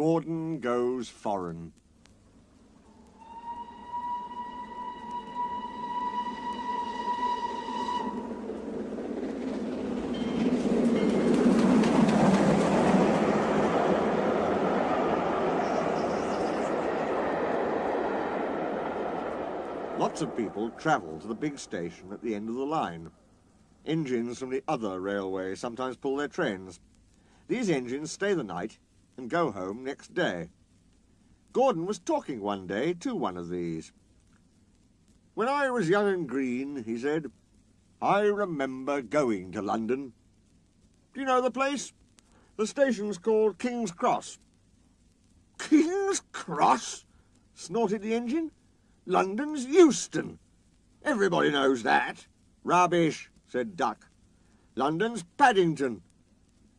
Gordon Goes Foreign. Lots of people travel to the big station at the end of the line. Engines from the other railway sometimes pull their trains. These engines stay the night and go home next day. Gordon was talking one day to one of these. "When I was young and green," he said, "I remember going to London. Do you know the place? The station's called King's Cross." "King's Cross?" snorted the engine. "London's Euston. Everybody knows that." "Rubbish," said Duck. "London's Paddington."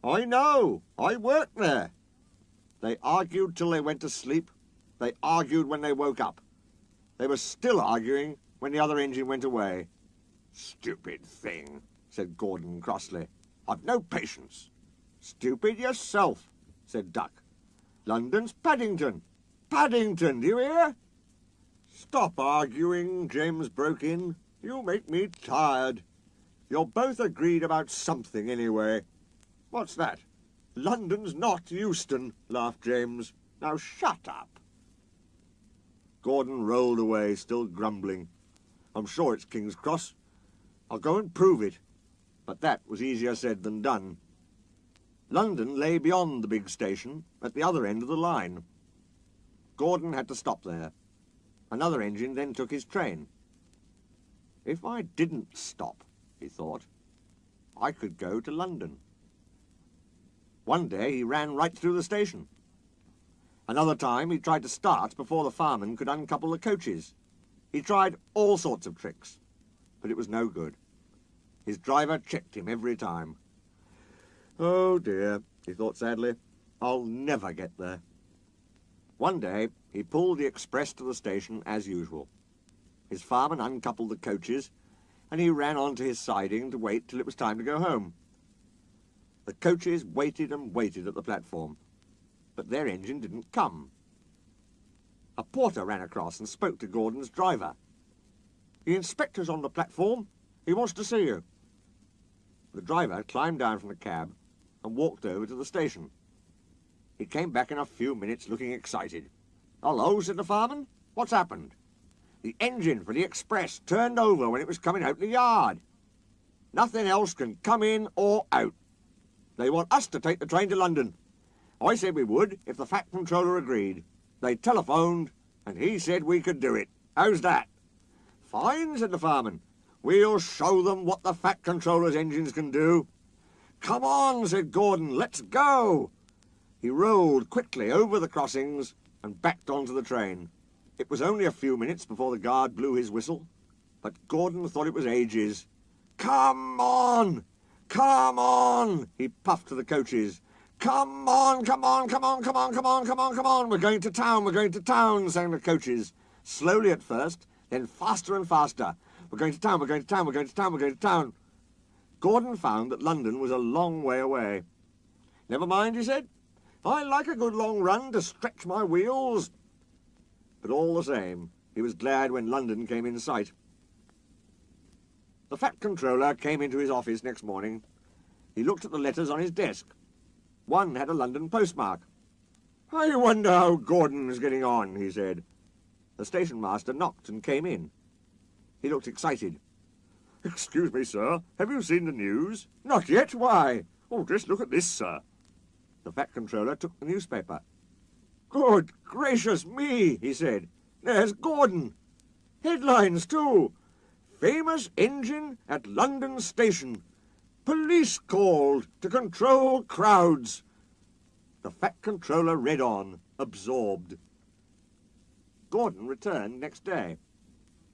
"I know. I worked there." They argued till they went to sleep. They argued when they woke up. They were still arguing when the other engine went away. "Stupid thing," said Gordon crossly. "I've no patience." "Stupid yourself," said Duck. "London's Paddington. Paddington, do you hear?" "Stop arguing," James broke in. "You make me tired. You're both agreed about something anyway." "What's that?" "London's not Euston," laughed James. "Now shut up." Gordon rolled away, still grumbling. "I'm sure it's King's Cross. I'll go and prove it." But that was easier said than done. London lay beyond the big station, at the other end of the line. Gordon had to stop there. Another engine then took his train. "If I didn't stop," he thought, "I could go to London." One day he ran right through the station. Another time he tried to start before the fireman could uncouple the coaches. He tried all sorts of tricks, but it was no good. His driver checked him every time. "Oh dear," he thought sadly, "I'll never get there." One day he pulled the express to the station as usual. His fireman uncoupled the coaches, and he ran on to his siding to wait till it was time to go home. The coaches waited and waited at the platform, but their engine didn't come. A porter ran across and spoke to Gordon's driver. "The inspector's on the platform. He wants to see you." The driver climbed down from the cab and walked over to the station. He came back in a few minutes looking excited. "Hullo," said the fireman. "What's happened?" "The engine for the express turned over when it was coming out the yard. Nothing else can come in or out. They want us to take the train to London. I said we would if the Fat Controller agreed. They telephoned, and he said we could do it. How's that?" "Fine," said the fireman. "We'll show them what the Fat Controller's engines can do." "Come on," said Gordon. "Let's go." He rolled quickly over the crossings and backed onto the train. It was only a few minutes before the guard blew his whistle, but Gordon thought it was ages. "Come on! Come on!" he puffed to the coaches. "Come on, come on, come on, come on, come on, come on, come on! We're going to town, we're going to town," sang the coaches. Slowly at first, then faster and faster. "We're going to town, we're going to town, we're going to town, we're going to town." Gordon found that London was a long way away. "Never mind," he said. "I like a good long run to stretch my wheels." But all the same, he was glad when London came in sight. The Fat Controller came into his office next morning. He looked at the letters on his desk. One had a London postmark. "I wonder how Gordon's getting on," he said. The station master knocked and came in. He looked excited. "Excuse me, sir, have you seen the news?" "Not yet. Why?" "Oh, just look at this, sir." The Fat Controller took the newspaper. "Good gracious me," he said. "There's Gordon. Headlines, too. Famous engine at London station. Police called to control crowds." The Fat Controller read on, absorbed. Gordon returned next day.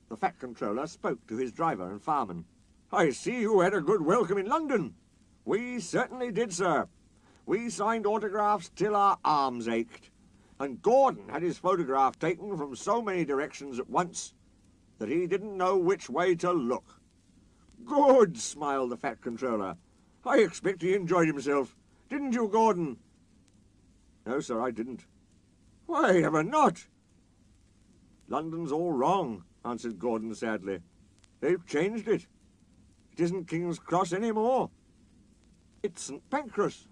The Fat Controller spoke to his driver and fireman. "I see you had a good welcome in London." "We certainly did, sir. We signed autographs till our arms ached, and Gordon had his photograph taken from so many directions at once that he didn't know which way to look." "Good," smiled the Fat Controller. "I expect he enjoyed himself. Didn't you, Gordon?" "No, sir, I didn't. Why ever not? London's all wrong, answered Gordon sadly. They've changed it. It isn't King's Cross any more. It's St. Pancras.